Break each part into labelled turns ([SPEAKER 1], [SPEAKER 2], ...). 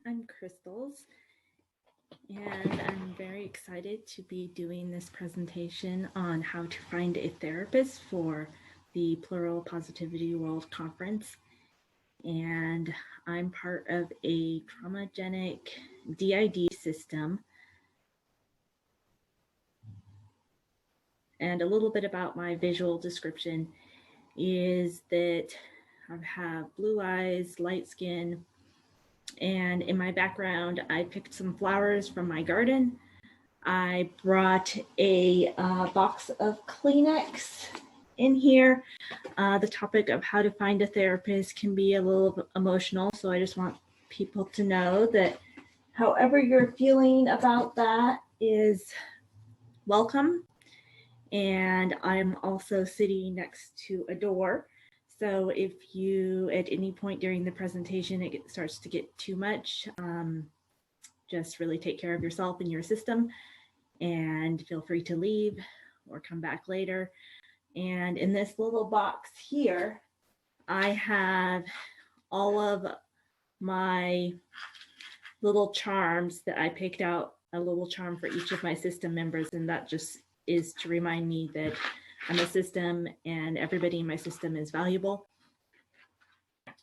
[SPEAKER 1] I'm Crystals, and I'm very excited to be doing this presentation on how to find a therapist for the Plural Positivity World Conference. And I'm part of a traumagenic DID system. And a little bit about my visual description is that I have blue eyes, light skin, and in my background, I picked some flowers from my garden. I brought a box of Kleenex in here. The topic of how to find a therapist can be a little emotional, so I just want people to know that however you're feeling about that is welcome. And I'm also sitting next to a door. So if you, at any point during the presentation, it starts to get too much, just really take care of yourself and your system and feel free to leave or come back later. And in this little box here, I have all of my little charms that I picked out, a little charm for each of my system members. And that just is to remind me that I'm a system and everybody in my system is valuable.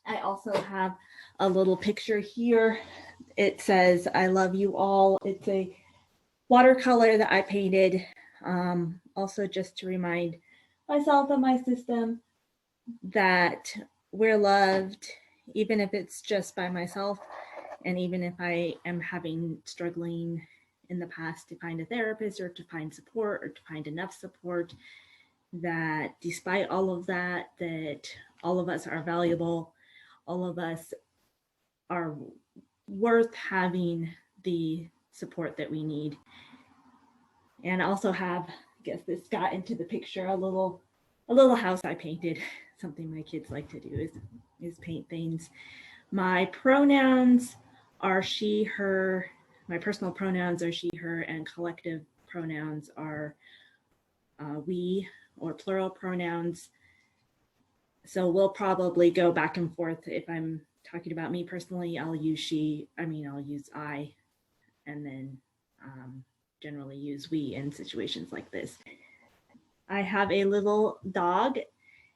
[SPEAKER 1] I also have a little picture here. It says, I love you all. It's a watercolor that I painted, also just to remind myself and my system that we're loved, even if it's just by myself, and even if I am struggling in the past to find a therapist or to find support or to find enough support, that despite all of that, that all of us are valuable, all of us are worth having the support that we need. And I also have, I guess this got into the picture, a little house I painted. Something my kids like to do is paint things. My pronouns are she, her. My personal pronouns are she, her, and collective pronouns are we, or plural pronouns. So we'll probably go back and forth. If I'm talking about me personally, I'll use she, I'll use I, and then generally use we in situations like this. I have a little dog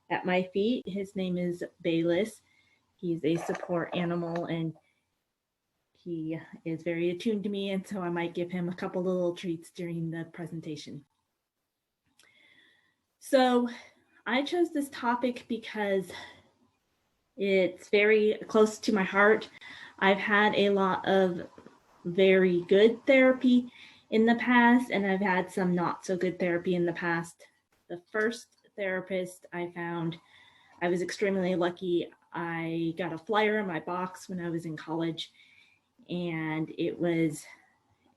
[SPEAKER 1] at my feet. His name is Bayless. He's a support animal and he is very attuned to me, and so I might give him a couple little treats during the presentation. So I chose this topic because it's very close to my heart. I've had a lot of very good therapy in the past, and I've had some not so good therapy in the past. The first therapist I found, I was extremely lucky. I got a flyer in my box when I was in college, and it was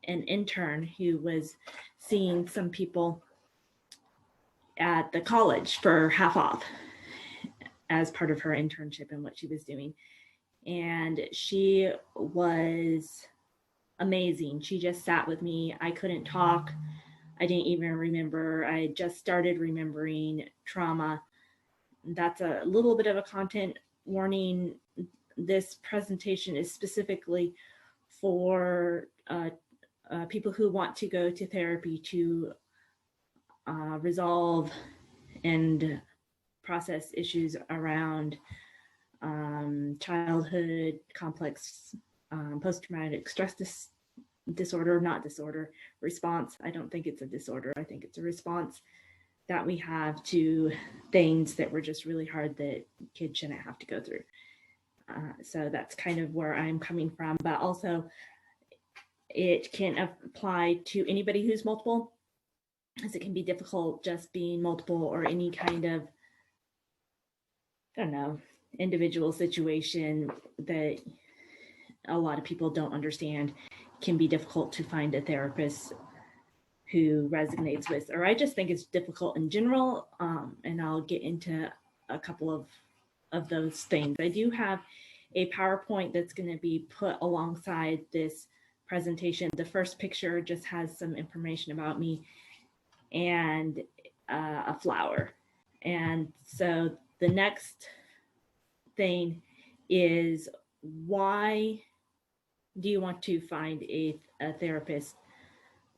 [SPEAKER 1] an intern who was seeing some people at the college for half off as part of her internship and what she was doing. And she was amazing. She just sat with me. I couldn't talk. I didn't even remember. I just started remembering trauma. That's a little bit of a content warning. This presentation is specifically for people who want to go to therapy to resolve and process issues around childhood complex post-traumatic stress disorder, not disorder, response. I don't think it's a disorder. I think it's a response that we have to things that were just really hard that kids shouldn't have to go through. So that's kind of where I'm coming from, but also it can apply to anybody who's multiple, as it can be difficult just being multiple or any kind of, I don't know, individual situation that a lot of people don't understand. Can be difficult to find a therapist who resonates with, or I just think it's difficult in general. And I'll get into a couple of those things. I do have a PowerPoint that's going to be put alongside this presentation. The first picture just has some information about me and a flower. And so the next thing is why do you want to find a therapist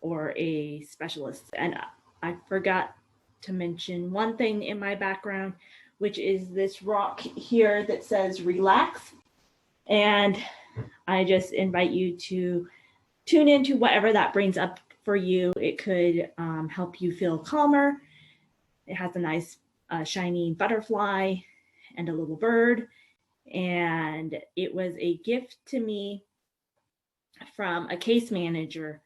[SPEAKER 1] or a specialist? And I forgot to mention one thing in my background, which is this rock here that says relax. And I just invite you to tune into whatever that brings up for you. It could help you feel calmer. It has a nice shiny butterfly and a little bird. And it was a gift to me from a case manager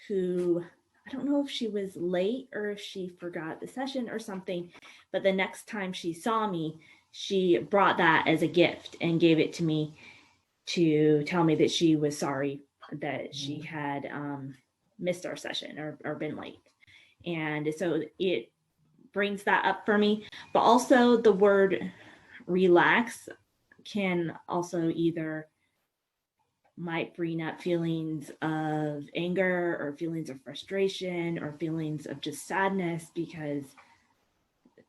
[SPEAKER 1] who, I don't know if she was late or if she forgot the session or something, but the next time she saw me, she brought that as a gift and gave it to me to tell me that she was sorry that she had missed our session or been late. And so it brings that up for me. But also the word relax can also either might bring up feelings of anger or feelings of frustration or feelings of just sadness because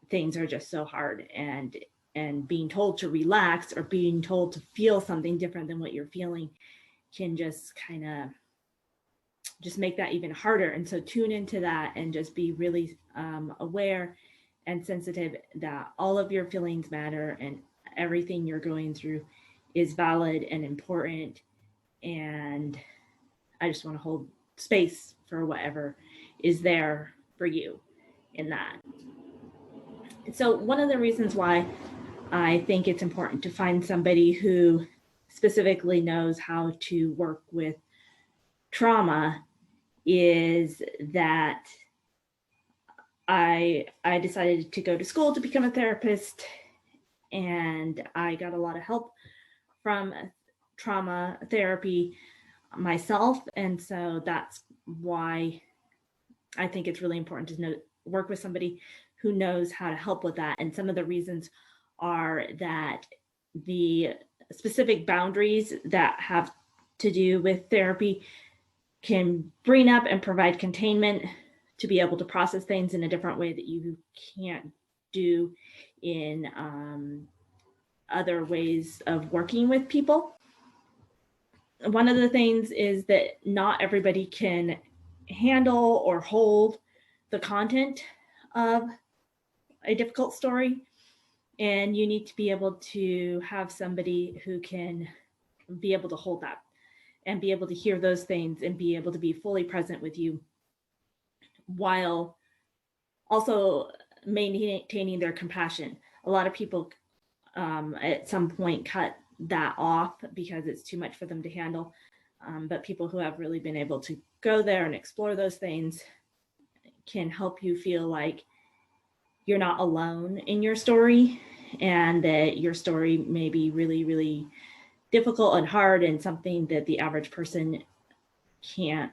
[SPEAKER 1] things are just so hard, and being told to relax or being told to feel something different than what you're feeling can just kind of just make that even harder. And so tune into that and just be really aware and sensitive that all of your feelings matter and everything you're going through is valid and important. And I just want to hold space for whatever is there for you in that. So one of the reasons why I think it's important to find somebody who specifically knows how to work with trauma is that I decided to go to school to become a therapist, and I got a lot of help from trauma therapy myself. And so that's why I think it's really important to work with somebody who knows how to help with that. And some of the reasons are that the specific boundaries that have to do with therapy can bring up and provide containment to be able to process things in a different way that you can't do in other ways of working with people. One of the things is that not everybody can handle or hold the content of a difficult story. And you need to be able to have somebody who can be able to hold that and be able to hear those things and be able to be fully present with you while also maintaining their compassion. A lot of people at some point cut that off because it's too much for them to handle. But people who have really been able to go there and explore those things can help you feel like you're not alone in your story, and that your story may be really, really difficult and hard and something that the average person can't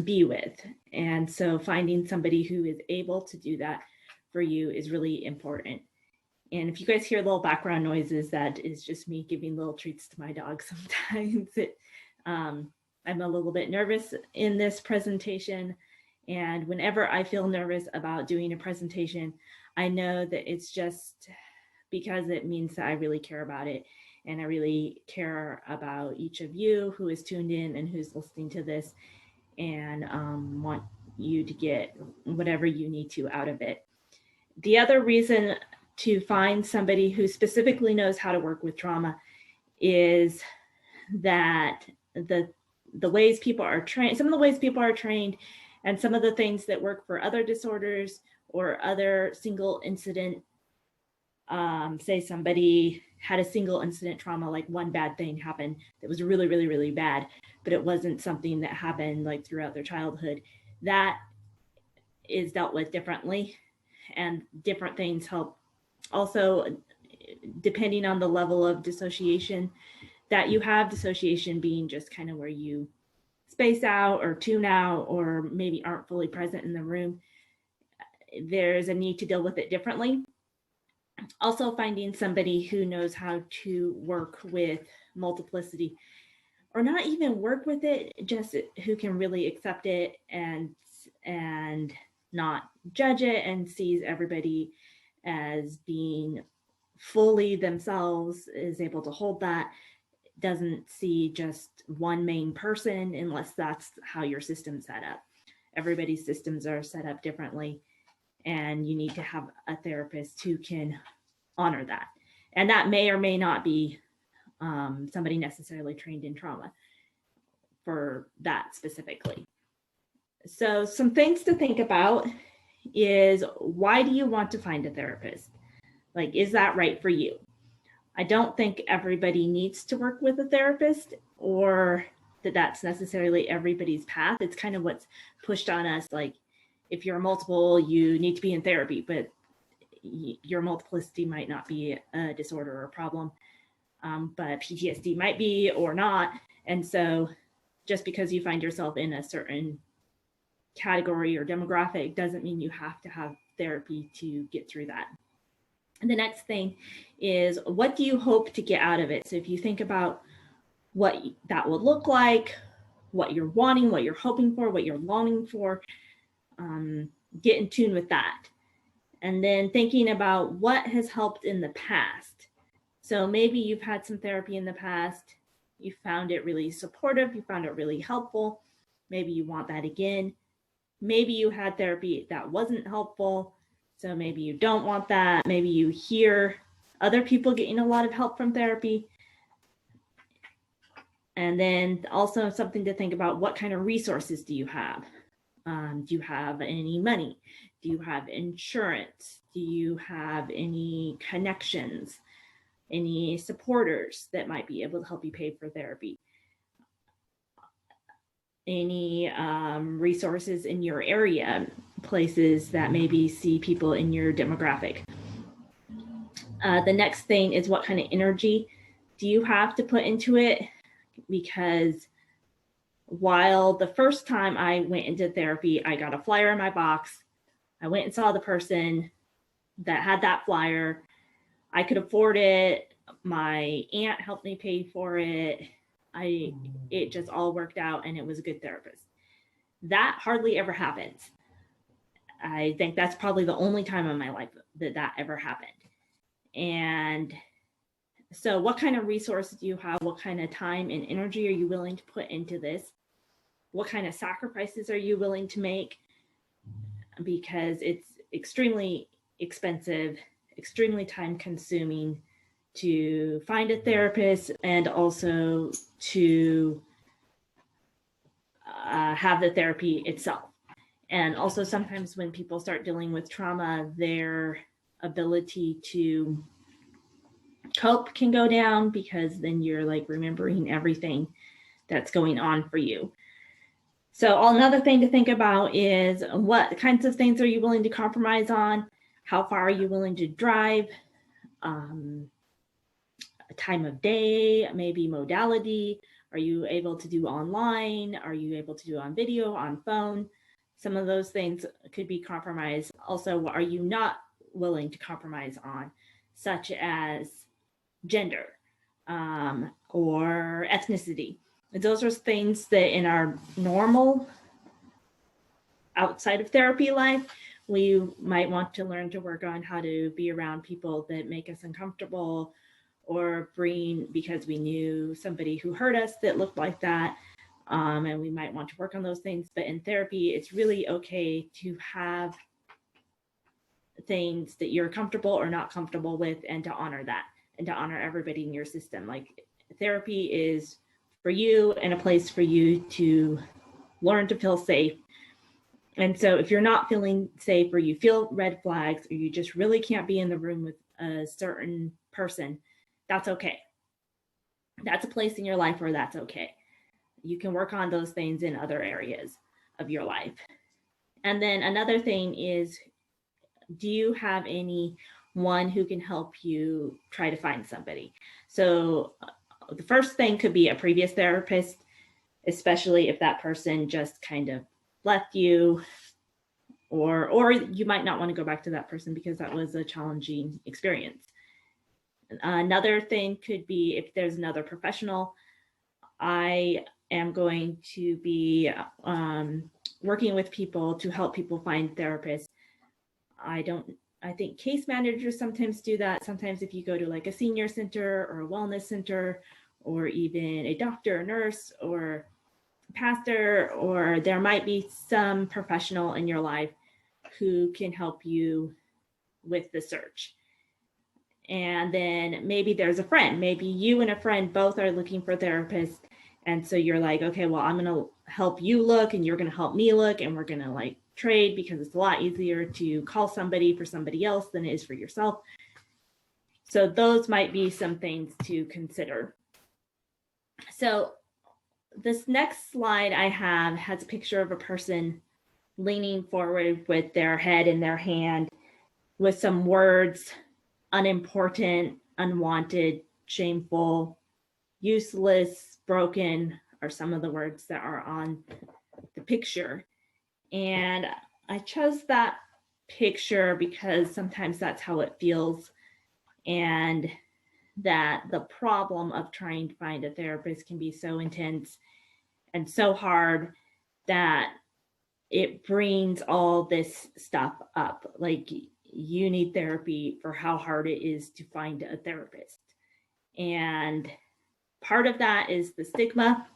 [SPEAKER 1] be with. And so finding somebody who is able to do that for you is really important. And if you guys hear little background noises, that is just me giving little treats to my dog sometimes. I'm a little bit nervous in this presentation. And whenever I feel nervous about doing a presentation, I know that it's just because it means that I really care about it. And I really care about each of you who is tuned in and who's listening to this, and want you to get whatever you need to out of it. The other reason to find somebody who specifically knows how to work with trauma is that the ways people are trained, some of the ways people are trained, and some of the things that work for other disorders or other single incident, say somebody had a single incident trauma, like one bad thing happened that was really, really, really bad, but it wasn't something that happened like throughout their childhood. That is dealt with differently, and different things help. Also, depending on the level of dissociation that you have, dissociation being just kind of where you space out or tune out or maybe aren't fully present in the room, there's a need to deal with it differently. Also, finding somebody who knows how to work with multiplicity, or not even work with it, just who can really accept it and not judge it and sees everybody as being fully themselves, is able to hold that. doesn't see just one main person unless that's how your system's set up. Everybody's systems are set up differently, and you need to have a therapist who can honor that. And that may or may not be somebody necessarily trained in trauma for that specifically. So some things to think about is, why do you want to find a therapist? Like, is that right for you? I don't think everybody needs to work with a therapist, or that that's necessarily everybody's path. It's kind of what's pushed on us. Like, if you're multiple, you need to be in therapy, but your multiplicity might not be a disorder or a problem, but PTSD might be or not. And so just because you find yourself in a certain category or demographic doesn't mean you have to have therapy to get through that. And the next thing is, what do you hope to get out of it? So if you think about what that would look like, what you're wanting, what you're hoping for, what you're longing for, get in tune with that. And then thinking about what has helped in the past. So maybe you've had some therapy in the past, you found it really supportive, you found it really helpful. Maybe you want that again. Maybe you had therapy that wasn't helpful, so maybe you don't want that. Maybe you hear other people getting a lot of help from therapy. And then also something to think about, what kind of resources do you have? Do you have any money? Do you have insurance? Do you have any connections? Any supporters that might be able to help you pay for therapy? Any resources in your area, places that maybe see people in your demographic. The next thing is, what kind of energy do you have to put into it? Because while the first time I went into therapy, I got a flyer in my box, I went and saw the person that had that flyer, I could afford it, my aunt helped me pay for it, it just all worked out, and it was a good therapist. That hardly ever happens. I think that's probably the only time in my life that ever happened. And so what kind of resources do you have? What kind of time and energy are you willing to put into this? What kind of sacrifices are you willing to make? Because it's extremely expensive, extremely time consuming to find a therapist, and also to have the therapy itself. And also sometimes when people start dealing with trauma, their ability to cope can go down, because then you're like remembering everything that's going on for you. So another thing to think about is, what kinds of things are you willing to compromise on? How far are you willing to drive? Time of day, maybe modality. Are you able to do online? Are you able to do on video, on phone? Some of those things could be compromised. Also, what are you not willing to compromise on, such as gender or ethnicity? Those are things that in our normal, outside of therapy life, we might want to learn to work on, how to be around people that make us uncomfortable, or because we knew somebody who hurt us that looked like that, and we might want to work on those things. But in therapy, it's really okay to have things that you're comfortable or not comfortable with, and to honor that, and to honor everybody in your system. Like, therapy is for you, and a place for you to learn to feel safe. And so if you're not feeling safe, or you feel red flags, or you just really can't be in the room with a certain person, that's okay. That's a place in your life where that's okay. You can work on those things in other areas of your life. And then another thing is, do you have anyone who can help you try to find somebody? So the first thing could be a previous therapist, especially if that person just kind of left you, or you might not want to go back to that person because that was a challenging experience. Another thing could be, if there's another professional. I am going to be working with people to help people find therapists. I think case managers sometimes do that. Sometimes if you go to like a senior center or a wellness center or even a doctor, a nurse, or pastor, or there might be some professional in your life who can help you with the search. And then maybe there's a friend, maybe you and a friend both are looking for therapists. And so you're like, okay, well, I'm going to help you look and you're going to help me look, and we're going to like trade, because it's a lot easier to call somebody for somebody else than it is for yourself. So those might be some things to consider. So this next slide I have has a picture of a person leaning forward with their head in their hand with some words: unimportant, unwanted, shameful, useless, broken are some of the words that are on the picture. And I chose that picture because sometimes that's how it feels, and that the problem of trying to find a therapist can be so intense and so hard that it brings all this stuff up. Like, you need therapy for how hard it is to find a therapist. And part of that is the stigma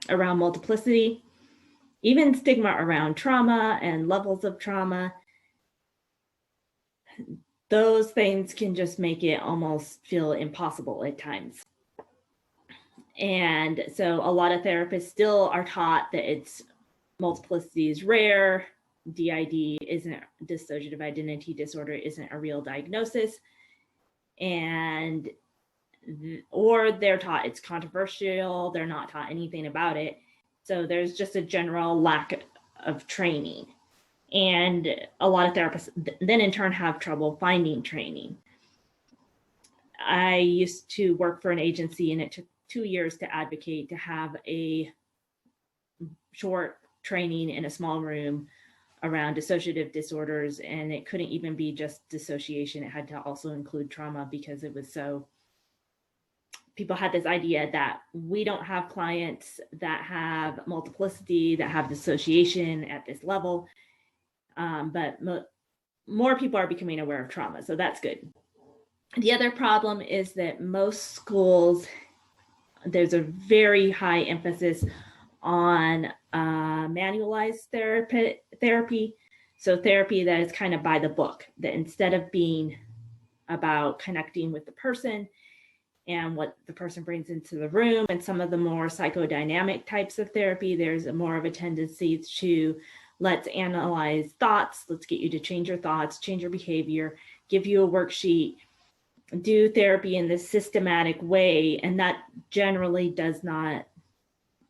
[SPEAKER 1] around multiplicity, even stigma around trauma and levels of trauma. Those things can just make it almost feel impossible at times. And so a lot of therapists still are taught that it's multiplicity is rare, DID isn't, dissociative identity disorder isn't a real diagnosis, and or they're taught it's controversial, they're not taught anything about it. So there's just a general lack of training. And a lot of therapists then in turn have trouble finding training. I used to work for an agency, and it took 2 years to advocate to have a short training in a small room around dissociative disorders. And it couldn't even be just dissociation. It had to also include trauma, because it was so, people had this idea that we don't have clients that have multiplicity, that have dissociation at this level. But more people are becoming aware of trauma, so that's good. The other problem is that most schools, there's a very high emphasis on manualized therapy. So therapy that is kind of by the book, that instead of being about connecting with the person and what the person brings into the room and some of the more psychodynamic types of therapy, there's more of a tendency to let's analyze thoughts, let's get you to change your thoughts, change your behavior, give you a worksheet, do therapy in this systematic way. And that generally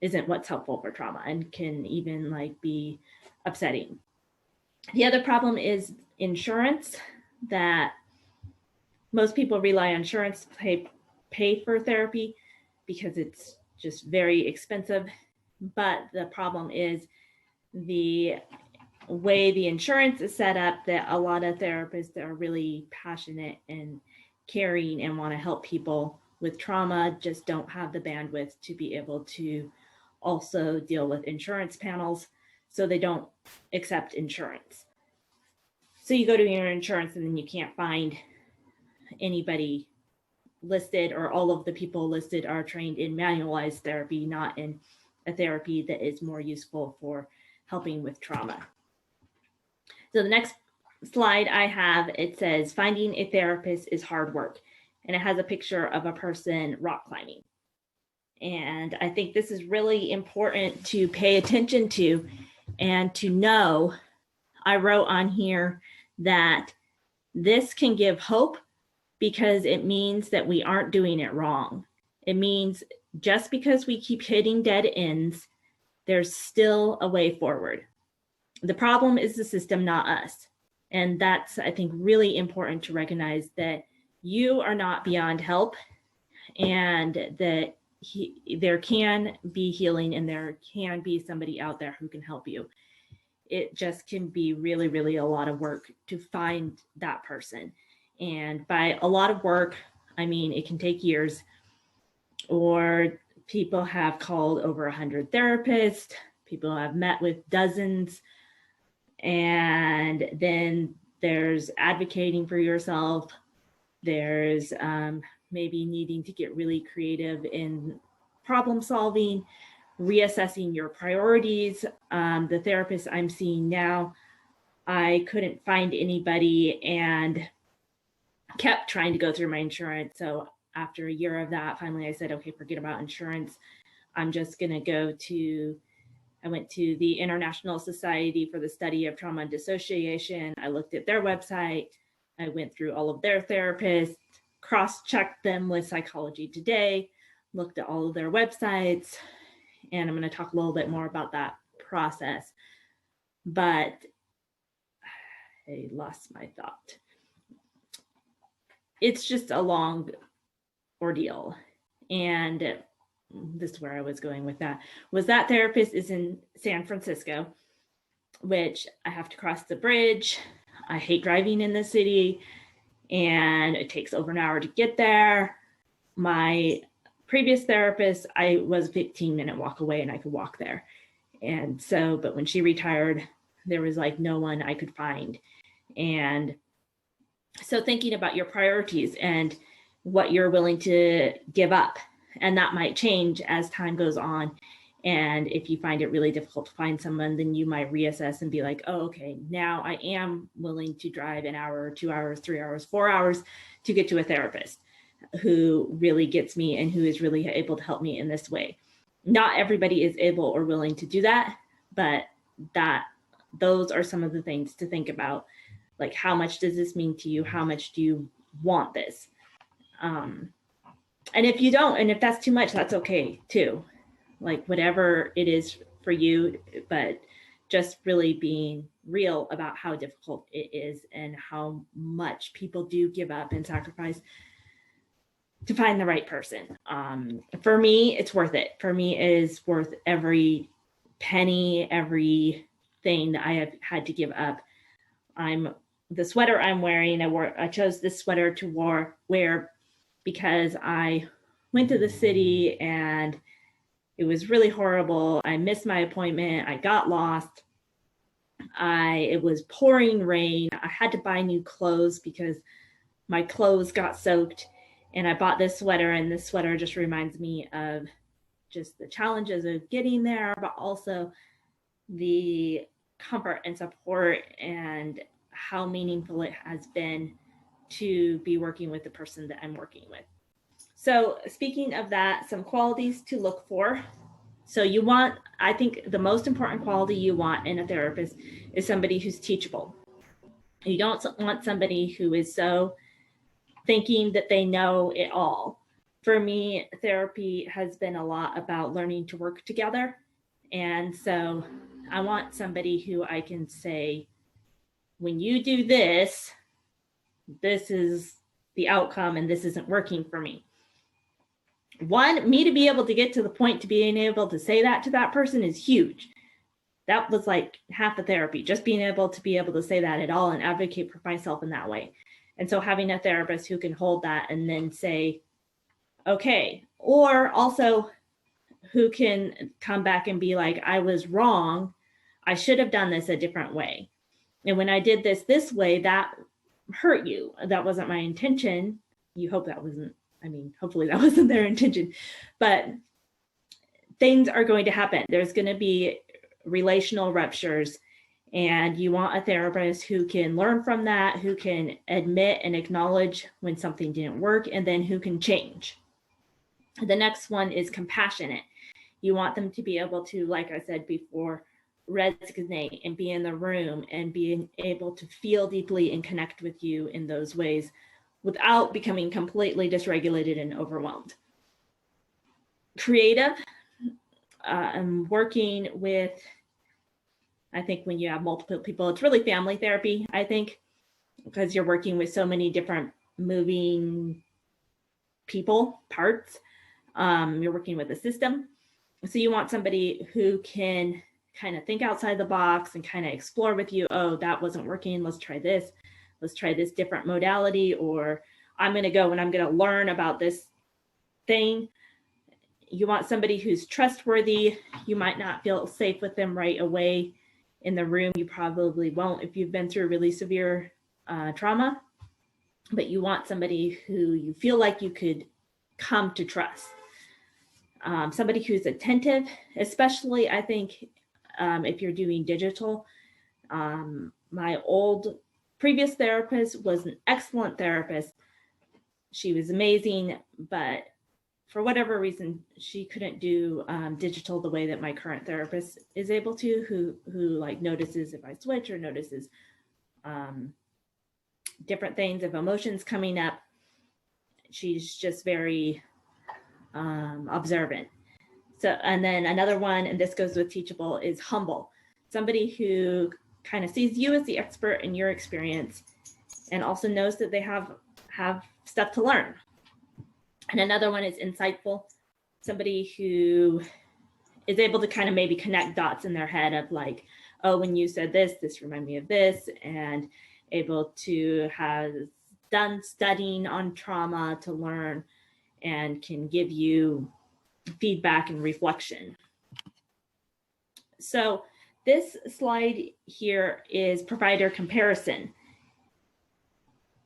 [SPEAKER 1] isn't what's helpful for trauma, and can even like be upsetting. The other problem is insurance, that most people rely on insurance to pay for therapy because it's just very expensive. But the problem is the way the insurance is set up, that a lot of therapists are really passionate and caring and want to help people with trauma just don't have the bandwidth to be able to also deal with insurance panels, so they don't accept insurance. So you go to your insurance and then you can't find anybody listed, or all of the people listed are trained in manualized therapy, not in a therapy that is more useful for helping with trauma. So the next slide I have, it says finding a therapist is hard work, and it has a picture of a person rock climbing. And I think this is really important to pay attention to and to know. I wrote on here that this can give hope, because it means that we aren't doing it wrong. It means just because we keep hitting dead ends, there's still a way forward. The problem is the system, not us. And that's, I think, really important to recognize, that you are not beyond help, and that there can be healing, and there can be somebody out there who can help you. It just can be really, really a lot of work to find that person. And by a lot of work, I mean, it can take years, or people have called over 100 therapists, people have met with dozens, and then there's advocating for yourself. There's maybe needing to get really creative in problem solving, reassessing your priorities. The therapist I'm seeing now, I couldn't find anybody and kept trying to go through my insurance. So after a year of that, finally I said, okay, forget about insurance. I'm just going to I went to the International Society for the Study of Trauma and Dissociation. I looked at their website. I went through all of their therapists, cross-checked them with Psychology Today, looked at all of their websites, and I'm going to talk a little bit more about that process. But I lost my thought. It's just a long ordeal. And this is where I was going with that, was that therapist is in San Francisco, which I have to cross the bridge. I hate driving in the city, and it takes over an hour to get there. My previous therapist, I was a 15-minute walk away and I could walk there. And so, but when she retired, there was like no one I could find. And so thinking about your priorities and what you're willing to give up, and that might change as time goes on. And if you find it really difficult to find someone, then you might reassess and be like, oh, okay, now I am willing to drive an hour, 2 hours, 3 hours, 4 hours to get to a therapist who really gets me and who is really able to help me in this way. Not everybody is able or willing to do that, but those are some of the things to think about. Like, how much does this mean to you? How much do you want this? And if you don't, and if that's too much, that's okay too. Like, whatever it is for you, but just really being real about how difficult it is and how much people do give up and sacrifice to find the right person. For me, it's worth it. For me, it is worth every penny, everything that I have had to give up. The sweater I'm wearing, I chose this sweater to wear because I went to the city and it was really horrible. I missed my appointment. I got lost. It was pouring rain. I had to buy new clothes because my clothes got soaked. And I bought this sweater, and this sweater just reminds me of just the challenges of getting there, but also the comfort and support and how meaningful it has been to be working with the person that I'm working with. So speaking of that, some qualities to look for. So I think the most important quality you want in a therapist is somebody who's teachable. You don't want somebody who is so thinking that they know it all. For me, therapy has been a lot about learning to work together. And so I want somebody who I can say, when you do this, this is the outcome and this isn't working for me. Me to be able to get to the point to being able to say that to that person is huge. That was like half the therapy, just being able to say that at all and advocate for myself in that way. And so having a therapist who can hold that and then say, okay, or also who can come back and be like, I was wrong. I should have done this a different way. And when I did this way, that hurt you. That wasn't my intention. You hope that wasn't, hopefully that wasn't their intention, but things are going to happen. There's going to be relational ruptures. And you want a therapist who can learn from that, who can admit and acknowledge when something didn't work, and then who can change. The next one is compassionate. You want them to be able to, like I said before, resonate and be in the room and being able to feel deeply and connect with you in those ways without becoming completely dysregulated and overwhelmed. Creative. I'm working with, I think when you have multiple people, it's really family therapy, I think, because you're working with so many different moving parts. You're working with a system. So you want somebody who can kind of think outside the box and kind of explore with you, oh, that wasn't working. Let's try this. Let's try this different modality, or I'm going to go and I'm going to learn about this thing. You want somebody who's trustworthy. You might not feel safe with them right away. In the room, you probably won't if you've been through really severe trauma, but you want somebody who you feel like you could come to trust. somebody who's attentive, especially I think if you're doing digital. My old previous therapist was an excellent therapist. She was amazing, but for whatever reason, she couldn't do digital the way that my current therapist is able to, who like notices if I switch or notices different things, if emotions coming up. She's just very observant. So, and then another one, and this goes with teachable, is humble. Somebody who kind of sees you as the expert in your experience and also knows that they have stuff to learn. And another one is insightful. Somebody who is able to kind of maybe connect dots in their head of like, oh, when you said this, this reminded me of this, and able to have done studying on trauma to learn and can give you feedback and reflection. So this slide here is provider comparison.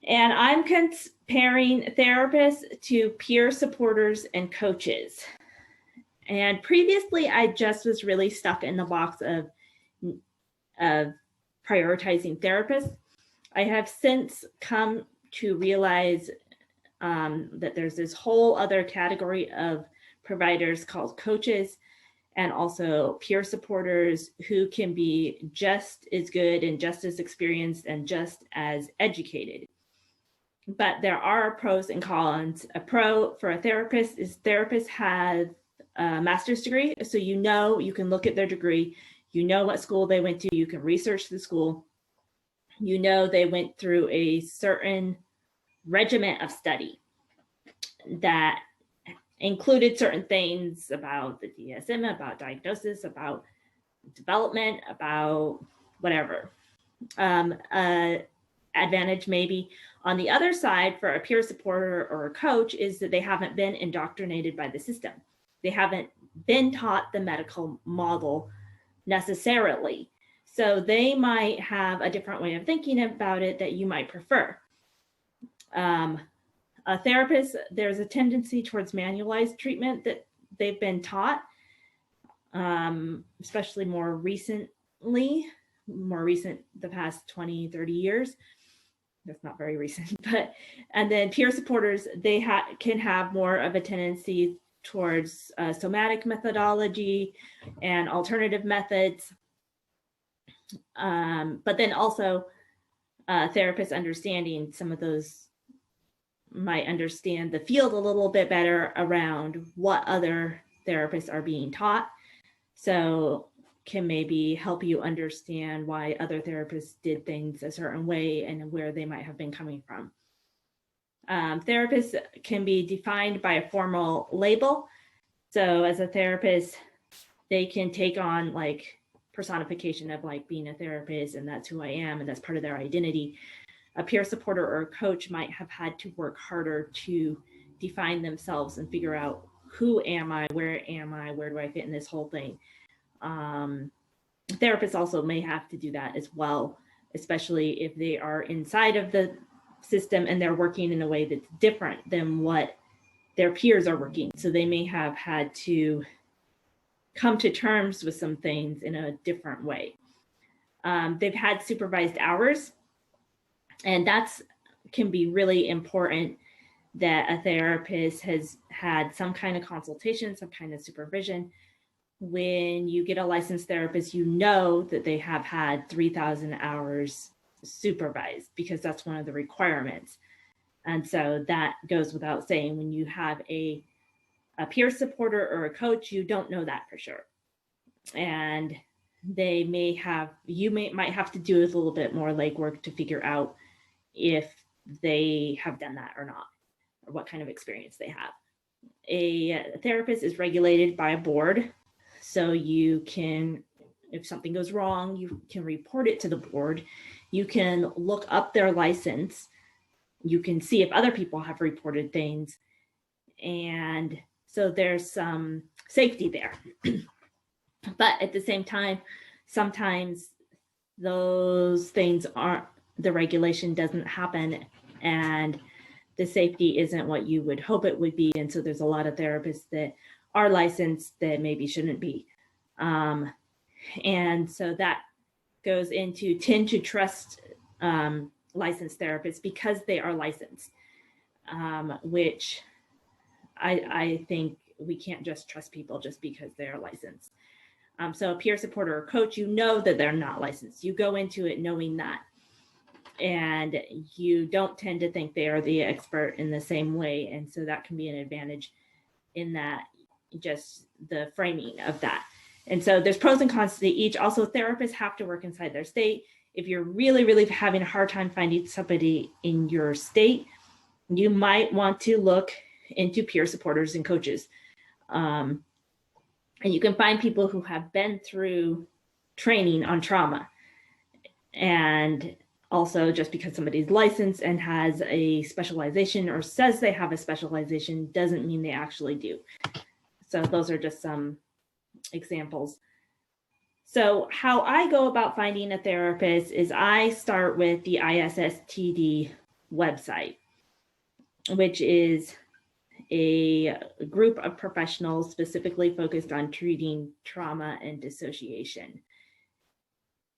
[SPEAKER 1] And I'm comparing therapists to peer supporters and coaches. And previously, I just was really stuck in the box of prioritizing therapists. I have since come to realize that there's this whole other category of providers called coaches, and also peer supporters who can be just as good and just as experienced and just as educated. But there are pros and cons. A pro for a therapist is therapists have a master's degree. So you can look at their degree, you know what school they went to, you can research the school, you know they went through a certain regimen of study that included certain things about the DSM, about diagnosis, about development, about whatever. Advantage maybe on the other side for a peer supporter or a coach is that they haven't been indoctrinated by the system. They haven't been taught the medical model necessarily. So they might have a different way of thinking about it that you might prefer. A therapist, there's a tendency towards manualized treatment that they've been taught, especially more recent, the past 20, 30 years. That's not very recent, but, and then peer supporters, they can have more of a tendency towards somatic methodology and alternative methods. But then also therapists understanding some of those might understand the field a little bit better around what other therapists are being taught. So can maybe help you understand why other therapists did things a certain way and where they might have been coming from. Therapists can be defined by a formal label. So as a therapist, they can take on like personification of like being a therapist, and that's who I am, and that's part of their identity. A peer supporter or a coach might have had to work harder to define themselves and figure out who am I, where do I fit in this whole thing. Therapists also may have to do that as well, especially if they are inside of the system and they're working in a way that's different than what their peers are working. So they may have had to come to terms with some things in a different way. They've had supervised hours, and that's can be really important, that a therapist has had some kind of consultation, some kind of supervision. When you get a licensed therapist, you know that they have had 3,000 hours supervised, because that's one of the requirements. And so that goes without saying. When you have a peer supporter or a coach, you don't know that for sure. And they may have, might have to do a little bit more legwork to figure out if they have done that or not, or what kind of experience they have. A therapist is regulated by a board. So you can, if something goes wrong, you can report it to the board. You can look up their license. You can see if other people have reported things. And so there's some safety there. But at the same time, sometimes those things aren't, the regulation doesn't happen, and the safety isn't what you would hope it would be. And so there's a lot of therapists that are licensed that maybe shouldn't be. And so that goes into tend to trust licensed therapists because they are licensed, which I think we can't just trust people just because they are licensed. So a peer supporter or coach, you know that they're not licensed. You go into it knowing that. And you don't tend to think they are the expert in the same way. And so that can be an advantage in that, just the framing of that. And so there's pros and cons to each. Also, therapists have to work inside their state. If you're really, really having a hard time finding somebody in your state, you might want to look into peer supporters and coaches. And you can find people who have been through training on trauma. And also, just because somebody's licensed and has a specialization or says they have a specialization doesn't mean they actually do. So those are just some examples. So how I go about finding a therapist is I start with the ISSTD website, which is a group of professionals specifically focused on treating trauma and dissociation.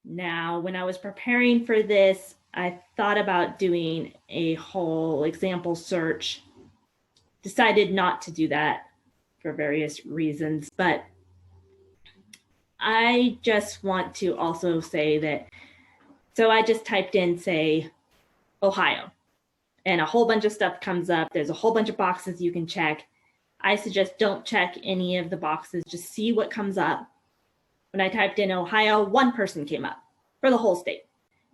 [SPEAKER 1] Now, when I was preparing for this, I thought about doing a whole example search, decided not to do that for various reasons, but I just want to also say that, so I just typed in, say, Ohio, and a whole bunch of stuff comes up. There's a whole bunch of boxes you can check. I suggest don't check any of the boxes, just see what comes up. When I typed in Ohio, one person came up for the whole state.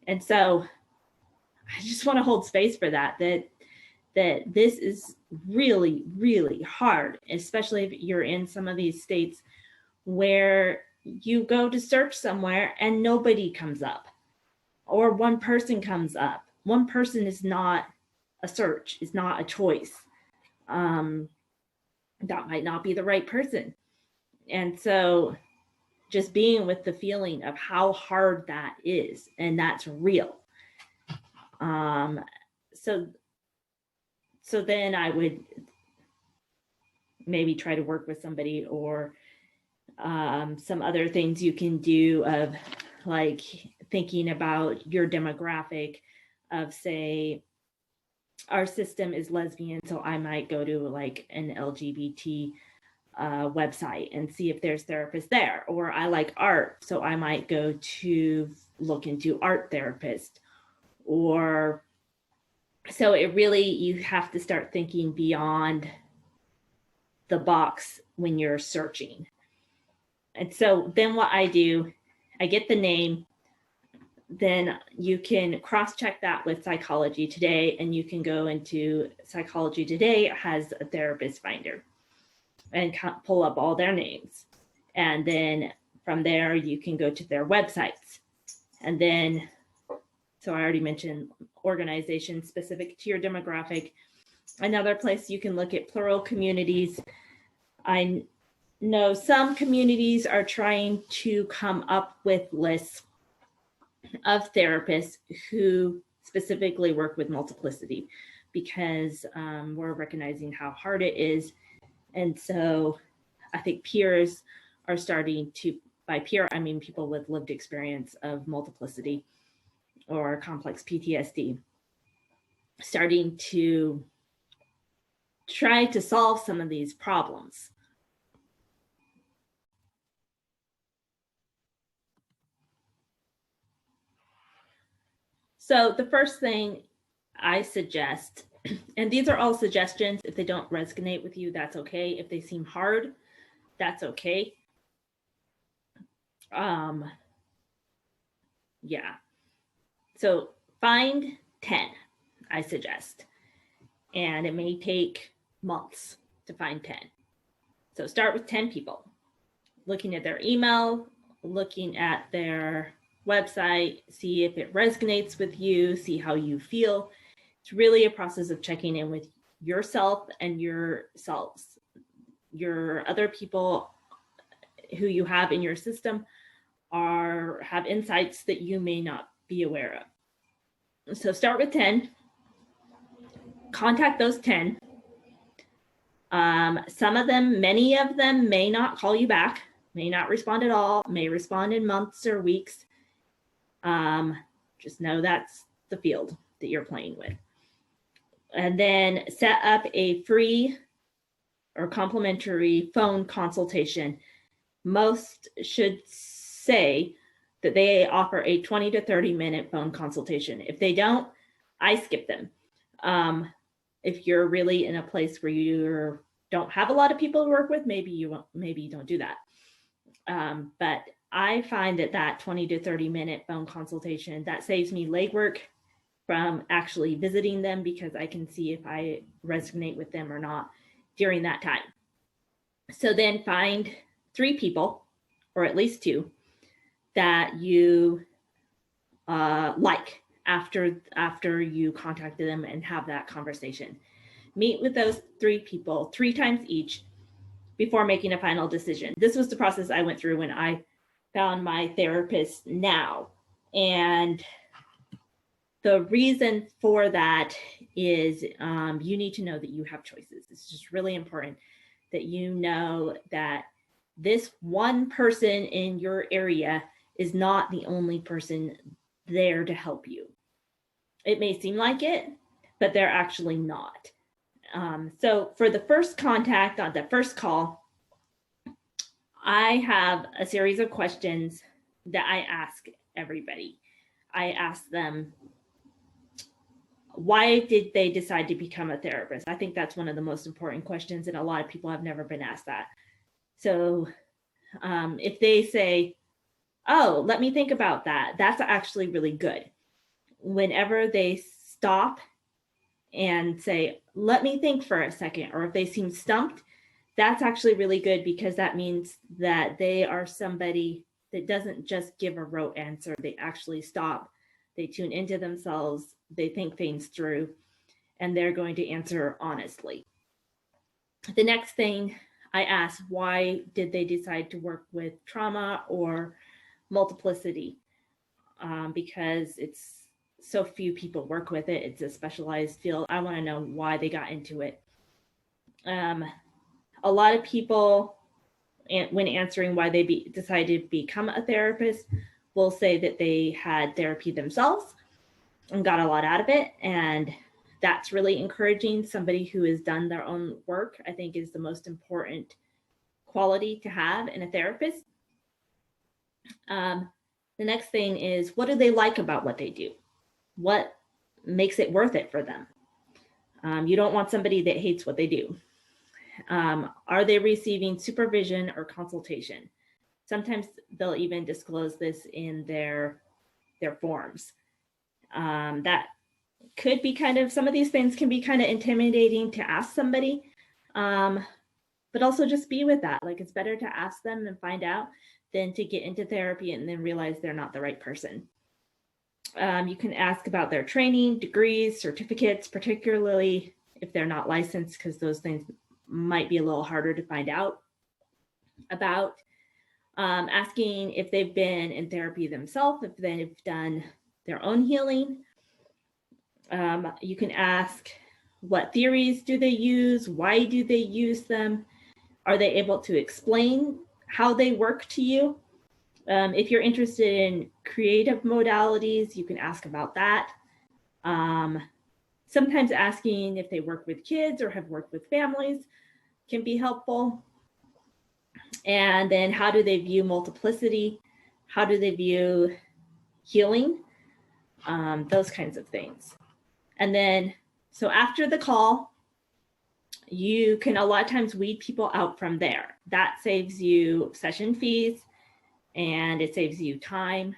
[SPEAKER 1] And so I just want to hold space for that this is really, really hard, especially if you're in some of these states where you go to search somewhere and nobody comes up, or one person comes up. One person is not a search, is not a choice. That might not be the right person. And so just being with the feeling of how hard that is, and that's real. So then I would maybe try to work with somebody, or some other things you can do of like thinking about your demographic of, say, our system is lesbian, so I might go to like an LGBT website and see if there's therapists there. Or I like art, so I might go to look into art therapist. Or so it really, you have to start thinking beyond the box when you're searching. And so then what I do, I get the name, then you can cross-check that with Psychology Today, and you can go into Psychology Today has a therapist finder and pull up all their names. And then from there, you can go to their websites. And then, so I already mentioned organizations specific to your demographic. Another place you can look at plural communities. I know some communities are trying to come up with lists of therapists who specifically work with multiplicity, because we're recognizing how hard it is. And so I think peers are starting to, by peer, I mean people with lived experience of multiplicity or complex PTSD, starting to try to solve some of these problems. So the first thing I suggest, and these are all suggestions, if they don't resonate with you, that's okay. If they seem hard, that's okay. Yeah. So find 10, I suggest. And it may take months to find 10. So start with 10 people, looking at their email, looking at their website, see if it resonates with you, see how you feel. It's really a process of checking in with yourself and yourselves. Your other people who you have in your system have insights that you may not be aware of. So start with 10, contact those 10, Some of them, many of them may not call you back, may not respond at all, may respond in months or weeks. Just know that's the field that you're playing with. And then set up a free or complimentary phone consultation. Most should say that they offer a 20 to 30-minute phone consultation. If they don't, I skip them. If you're really in a place where you don't have a lot of people to work with, maybe you don't do that. But I find that 20 to 30-minute phone consultation, that saves me legwork from actually visiting them, because I can see if I resonate with them or not during that time. So then find 3 people, or at least 2, that you like after you contacted them and have that conversation. Meet with those 3 people 3 times each before making a final decision. This was the process I went through when I found my therapist now. And the reason for that is you need to know that you have choices. It's just really important that you know that this one person in your area is not the only person there to help you. It may seem like it, but they're actually not. So for the first contact on the first call, I have a series of questions that I ask everybody. I ask them, why did they decide to become a therapist? I think that's one of the most important questions, and a lot of people have never been asked that. So if they say, oh, let me think about that, that's actually really good. Whenever they stop and say, let me think for a second, or if they seem stumped, that's actually really good, because that means that they are somebody that doesn't just give a rote answer. They actually stop, they tune into themselves, they think things through, and they're going to answer honestly. The next thing I ask, why did they decide to work with trauma or multiplicity? Because it's so few people work with it. It's a specialized field. I want to know why they got into it. A lot of people, when answering why they decided to become a therapist, will say that they had therapy themselves and got a lot out of it. And that's really encouraging. Somebody who has done their own work, I think, is the most important quality to have in a therapist. The next thing is, what do they like about what they do? What makes it worth it for them? You don't want somebody that hates what they do. Are they receiving supervision or consultation? Sometimes they'll even disclose this in their forms. That could be some of these things can be kind of intimidating to ask somebody, but also just be with that. Like, it's better to ask them and find out than to get into therapy and then realize they're not the right person. You can ask about their training, degrees, certificates, particularly if they're not licensed, because those things might be a little harder to find out about. Asking if they've been in therapy themselves, if they've done their own healing. You can ask, what theories do they use? Why do they use them? Are they able to explain how they work to you? If you're interested in creative modalities, you can ask about that. Sometimes asking if they work with kids or have worked with families can be helpful. And then, how do they view multiplicity? How do they view healing? Those kinds of things. And then, so after the call, you can a lot of times weed people out from there. That saves you session fees and it saves you time.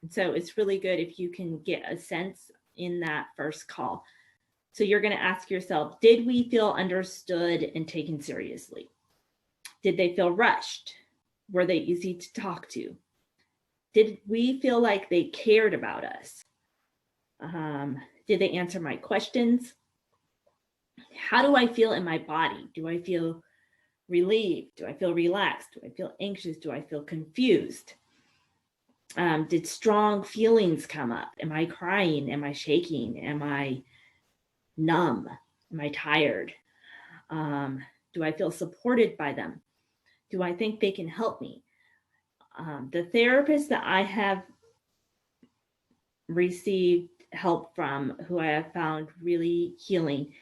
[SPEAKER 1] And so it's really good if you can get a sense in that first call. So you're going to ask yourself, did we feel understood and taken seriously? Did they feel rushed? Were they easy to talk to? Did we feel like they cared about us? Did they answer my questions? How do I feel in my body? Do I feel relieved? Do I feel relaxed? Do I feel anxious? Do I feel confused? Did strong feelings come up? Am I crying? Am I shaking? Am I numb? Am I tired? Do I feel supported by them? Do I think they can help me? The therapists that I have received help from, who I have found really healing,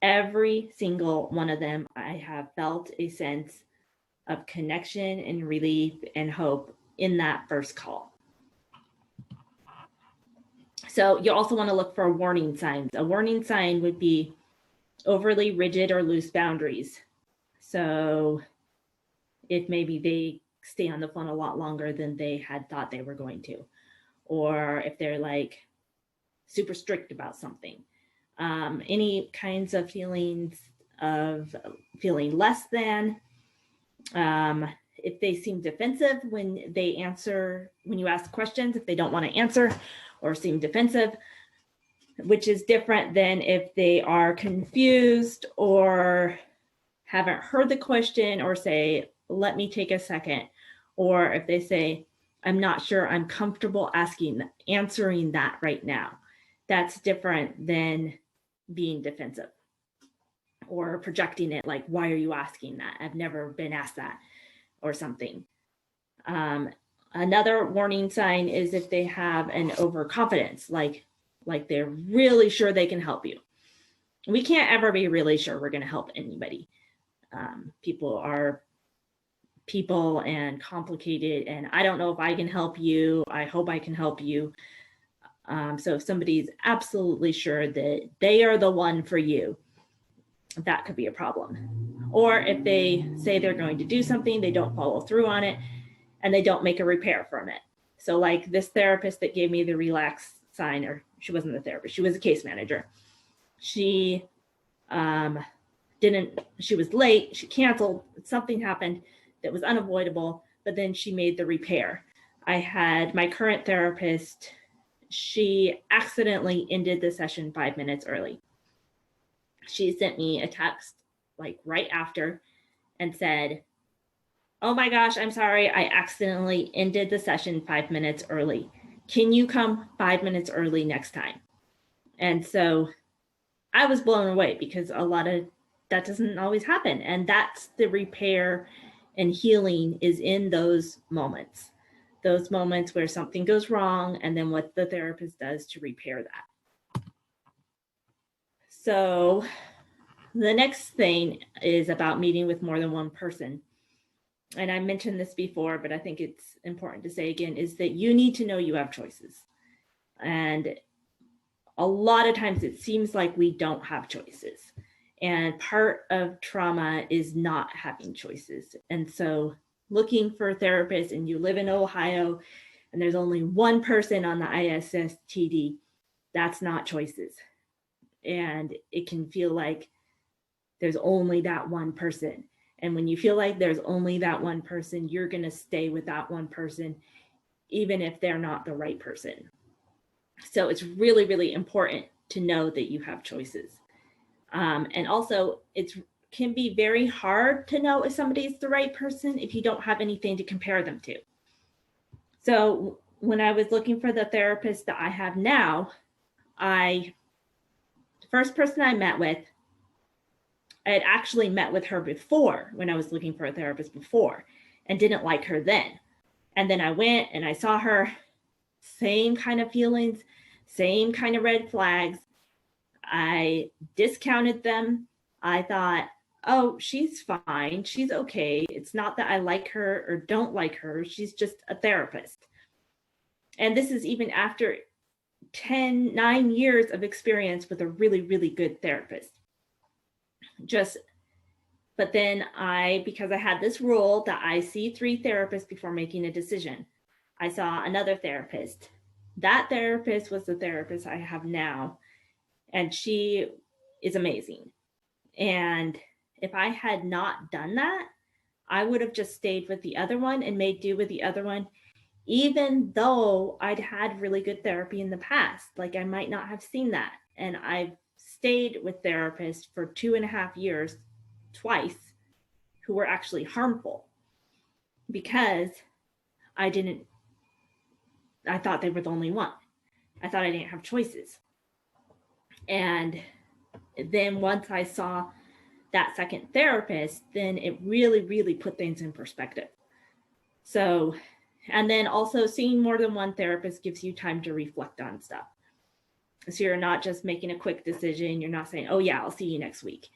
[SPEAKER 1] every single one of them, I have felt a sense of connection and relief and hope in that first call. So you also want to look for warning signs. A warning sign would be overly rigid or loose boundaries. So if maybe they stay on the phone a lot longer than they had thought they were going to, or if they're like super strict about something, any kinds of feelings of feeling less than, if they seem defensive when they answer, when you ask questions, if they don't want to answer or seem defensive, which is different than if they are confused or haven't heard the question or say, let me take a second. Or if they say, I'm not sure I'm comfortable answering that right now. That's different than being defensive or projecting it like, why are you asking that? I've never been asked that, or something. Another warning sign is if they have an overconfidence, like they're really sure they can help you. We can't ever be really sure we're going to help anybody. People are people and complicated, and I don't know if I can help you. I hope I can help you. So if somebody's absolutely sure that they are the one for you, that could be a problem. Or if they say they're going to do something, they don't follow through on it, and they don't make a repair from it. So like this therapist that gave me the relax sign, or she wasn't a therapist, she was a case manager. She she was late, she canceled, something happened that was unavoidable, but then she made the repair. I had my current therapist, she accidentally ended the session 5 minutes early. She sent me a text like right after and said, oh my gosh, I'm sorry, I accidentally ended the session 5 minutes early. Can you come 5 minutes early next time? And so I was blown away, because a lot of that doesn't always happen. And that's the repair and healing, is in those moments where something goes wrong, and then what the therapist does to repair that. So the next thing is about meeting with more than one person. And I mentioned this before, but I think it's important to say again, is that you need to know you have choices. And a lot of times it seems like we don't have choices. And part of trauma is not having choices. And so looking for a therapist, and you live in Ohio and there's only one person on the ISSTD, that's not choices. And it can feel like there's only that one person. And when you feel like there's only that one person, you're going to stay with that one person, even if they're not the right person. So it's really, really important to know that you have choices. And also, it can be very hard to know if somebody's the right person if you don't have anything to compare them to. So when I was looking for the therapist that I have now, the first person I met with, I had actually met with her before, when I was looking for a therapist before, and didn't like her then. And then I went and I saw her, same kind of feelings, same kind of red flags. I discounted them. I thought, oh, she's fine. She's okay. It's not that I like her or don't like her. She's just a therapist. And this is even after 9 years of experience with a really, really good therapist. But then because I had this rule that I see 3 therapists before making a decision, I saw another therapist. That therapist was the therapist I have now, and she is amazing. And if I had not done that, I would have just stayed with the other one and made do with the other one, even though I'd had really good therapy in the past. Like, I might not have seen that. And I've stayed with therapists for 2.5 years, twice, who were actually harmful, because I thought they were the only one. I thought I didn't have choices. And then once I saw that second therapist, then it really, really put things in perspective. So, and then also seeing more than one therapist gives you time to reflect on stuff. So you're not just making a quick decision. You're not saying, oh yeah, I'll see you next week.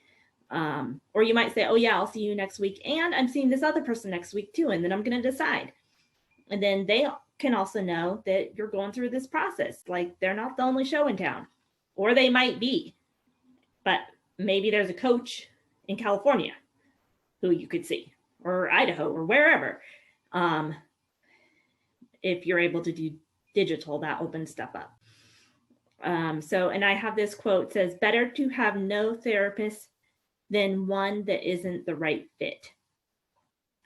[SPEAKER 1] Or you might say, oh yeah, I'll see you next week. And I'm seeing this other person next week too. And then I'm going to decide. And then they can also know that you're going through this process. Like they're not the only show in town, or they might be, but maybe there's a coach in California who you could see, or Idaho, or wherever. If you're able to do digital, that opens stuff up. And I have this quote, says, better to have no therapist than one that isn't the right fit.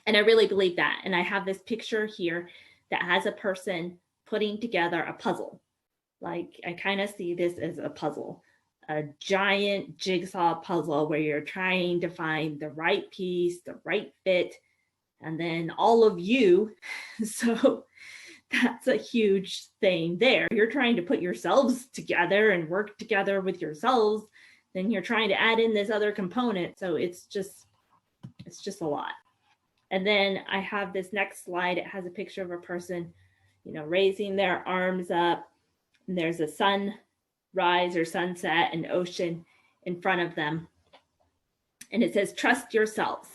[SPEAKER 1] And I really believe that. And I have this picture here that has a person putting together a puzzle. Like I kind of see this as a puzzle, a giant jigsaw puzzle where you're trying to find the right piece, the right fit, and then all of you. So that's a huge thing there. You're trying to put yourselves together and work together with yourselves. Then you're trying to add in this other component. So it's just a lot. And then I have this next slide. It has a picture of a person, raising their arms up, and there's a sunrise or sunset and ocean in front of them. And it says, trust yourselves.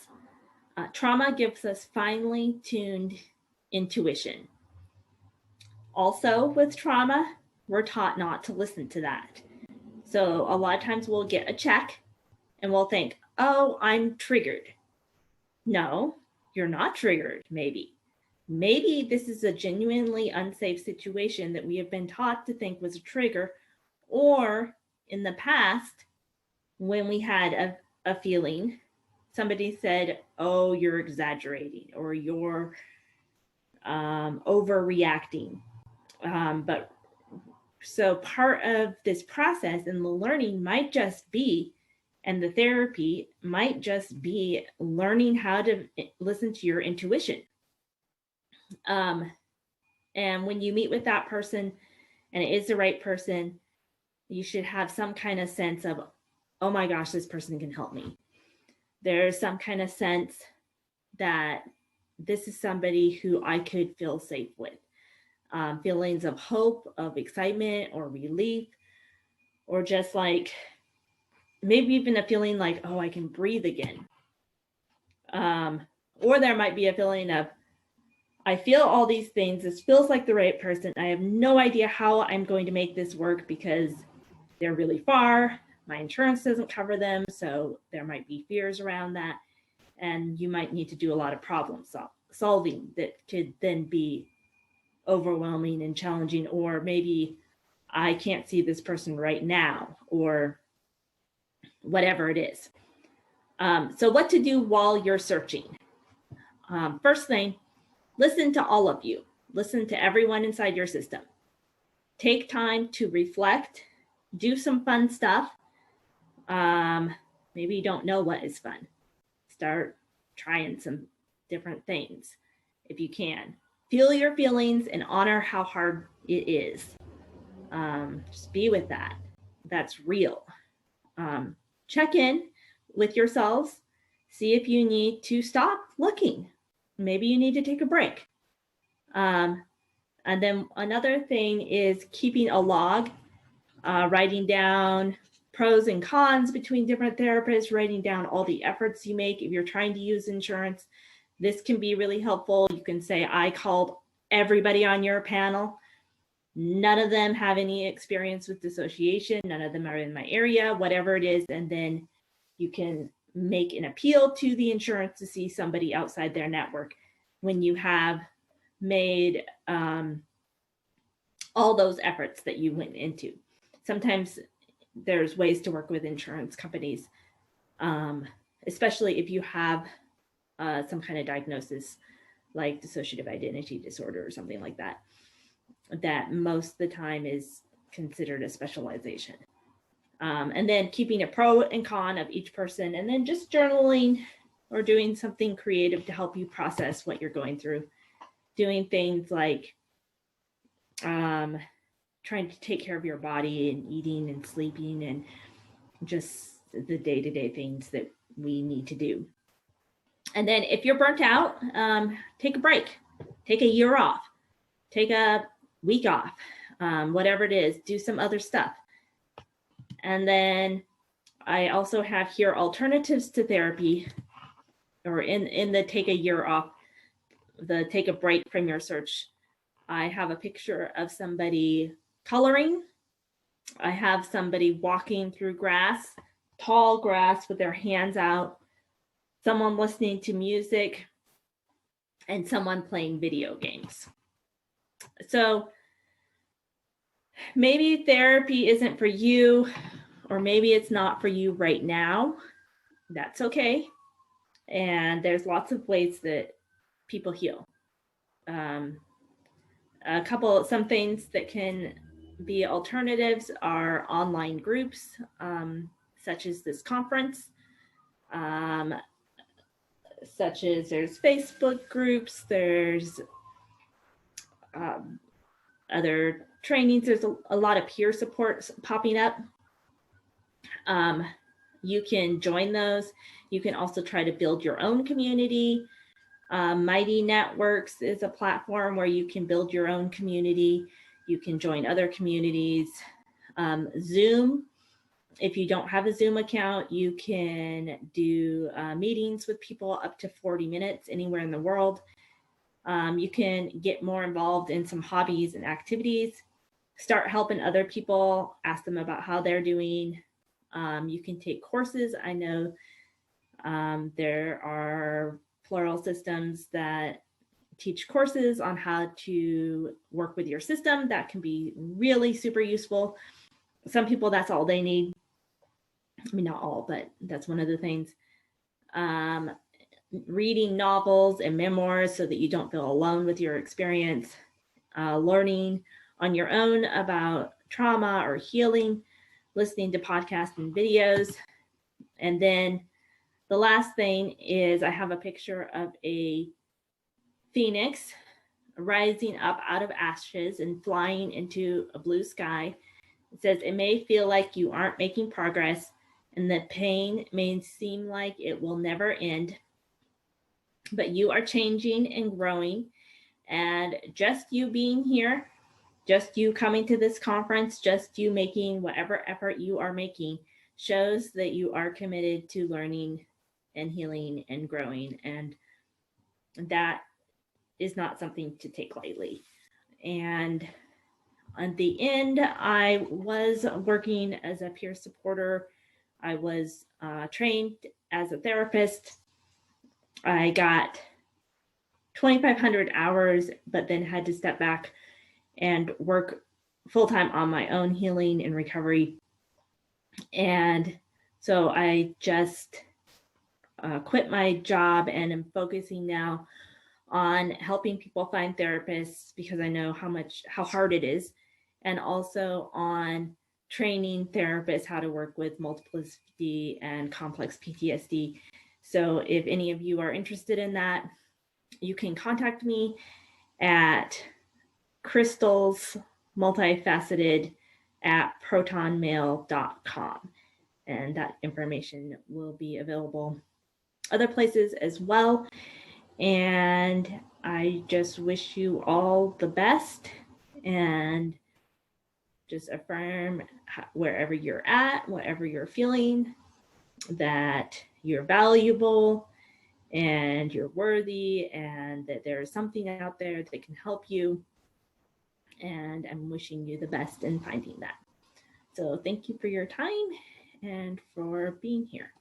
[SPEAKER 1] Trauma gives us finely tuned intuition. Also, with trauma, we're taught not to listen to that. So a lot of times we'll get a check and we'll think, oh, I'm triggered. No, you're not triggered, maybe. Maybe this is a genuinely unsafe situation that we have been taught to think was a trigger, or in the past, when we had a feeling, somebody said, oh, you're exaggerating, or you're overreacting. But so part of this process and the learning might just be, and the therapy might just be learning how to listen to your intuition. And when you meet with that person and it is the right person, you should have some kind of sense of, oh my gosh, this person can help me. There's some kind of sense that this is somebody who I could feel safe with. Feelings of hope, of excitement or relief, or just like maybe even a feeling like, oh, I can breathe again. Or there might be a feeling of, I feel all these things. This feels like the right person. I have no idea how I'm going to make this work because they're really far. My insurance doesn't cover them. So there might be fears around that. And you might need to do a lot of problem solving that could then be overwhelming and challenging, or maybe I can't see this person right now, or whatever it is. So what to do while you're searching? First thing, listen to all of you. Listen to everyone inside your system. Take time to reflect, do some fun stuff. Maybe you don't know what is fun. Start trying some different things if you can. Feel your feelings and honor how hard it is. Just be with that. That's real. Check in with yourselves. See if you need to stop looking. Maybe you need to take a break. And then another thing is keeping a log, writing down pros and cons between different therapists, writing down all the efforts you make if you're trying to use insurance. This can be really helpful. You can say, I called everybody on your panel. None of them have any experience with dissociation. None of them are in my area, whatever it is. And then you can make an appeal to the insurance to see somebody outside their network when you have made all those efforts that you went into. Sometimes there's ways to work with insurance companies, especially if you have some kind of diagnosis like dissociative identity disorder or something like that, that most of the time is considered a specialization. And then keeping a pro and con of each person, and then just journaling or doing something creative to help you process what you're going through. Doing things like trying to take care of your body and eating and sleeping and just the day-to-day things that we need to do. And then if you're burnt out, take a break, take a year off, take a week off, whatever it is, do some other stuff. And then I also have here alternatives to therapy, or in the take a year off, the take a break from your search. I have a picture of somebody coloring. I have somebody walking through grass, tall grass with their hands out, someone listening to music, and someone playing video games. So maybe therapy isn't for you, or maybe it's not for you right now. That's okay. And there's lots of ways that people heal. Some things that can be alternatives are online groups, such as this conference, such as there's Facebook groups, there's other trainings. There's a lot of peer support popping up. You can join those. You can also try to build your own community. Mighty Networks is a platform where you can build your own community. You can join other communities. Zoom, if you don't have a Zoom account, you can do meetings with people up to 40 minutes anywhere in the world. You can get more involved in some hobbies and activities, start helping other people, ask them about how they're doing. You can take courses. I know there are Plural systems that teach courses on how to work with your system. That can be really super useful. Some people, that's all they need. I mean, not all, but that's one of the things. Reading novels and memoirs so that you don't feel alone with your experience. Learning on your own about trauma or healing, listening to podcasts and videos. And then the last thing is I have a picture of a phoenix rising up out of ashes and flying into a blue sky. It says, it may feel like you aren't making progress and the pain may seem like it will never end, but you are changing and growing. And just you being here, just you coming to this conference, just you making whatever effort you are making shows that you are committed to learning and healing and growing. And that is not something to take lightly. And at the end, I was working as a peer supporter. I was trained as a therapist. I got 2,500 hours, but then had to step back and work full-time on my own healing and recovery. And so I just quit my job and am focusing now on helping people find therapists because I know how hard it is, and also on training therapists how to work with multiplicity and complex PTSD. So if any of you are interested in that, you can contact me at Crystals Multifaceted at protonmail.com. And that information will be available other places as well. And I just wish you all the best, and just affirm wherever you're at, whatever you're feeling, that you're valuable and you're worthy, and that there is something out there that can help you. And I'm wishing you the best in finding that. So thank you for your time and for being here.